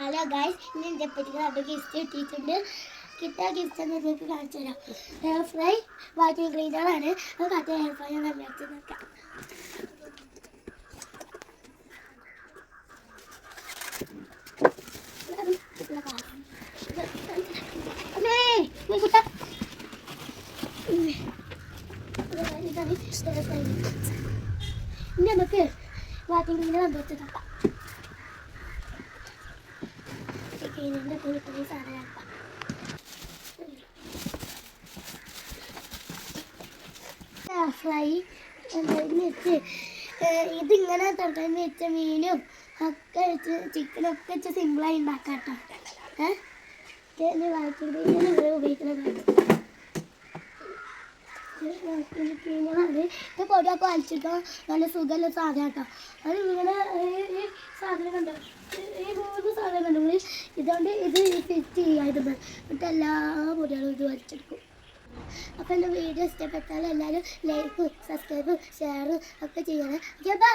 Hello guys, ഇന്ന് എൻ്റെ പറ്റിക്ക് നല്ല ഗിഫ്റ്റ് കിട്ടിയിട്ടുണ്ട്. കിട്ടിയ ഗിഫ്റ്റ് എന്ന് നിങ്ങൾക്ക് കാണിച്ചു തരാം. ഹെയർ ഫ്രൈ വാക്യൂം ക്ലീനറാണ്. അത് കാത്ത ഹെയർ ഫ്രൈ ഞാൻ വെച്ച് നോക്കാം. ഇനി നമുക്ക് വാക്യൂം ക്ലീനർ വെച്ച് നോക്കാം. ഇതിൻ്റെ കുളിക്കുന്ന സാധനം ഫ്രൈ വെച്ച് ഇതിങ്ങനെ തൊട്ടന്ന് വെച്ച മീനും ഒക്കെ വെച്ച് ചിക്കനൊക്കെ വെച്ച് സിമ്പിളായി ഉണ്ടാക്കാം കേട്ടോ. വായിക്കുന്നത് ഉപയോഗിക്കുന്നത് ഇത് പൊടിയൊക്കെ വലിച്ചിട്ടോ നല്ല സുഖമുള്ള സാധനം കേട്ടോ. അത് ഇങ്ങനെ ഈ സാധനം കണ്ടോ, ഈ 3 സാധനം കണ്ടോ, ഇതുകൊണ്ട് ഇത് ഫിറ്റ് ചെയ്യായിരുന്നു. എന്നിട്ട് എല്ലാ പൊടികളും ഇത് വലിച്ചെടുക്കും. അപ്പോൾ എൻ്റെ വീഡിയോ ഇഷ്ടപ്പെട്ടാൽ എല്ലാവരും ലൈക്കും സബ്സ്ക്രൈബും ഷെയറും ഒക്കെ ചെയ്യണേ. Okay, by.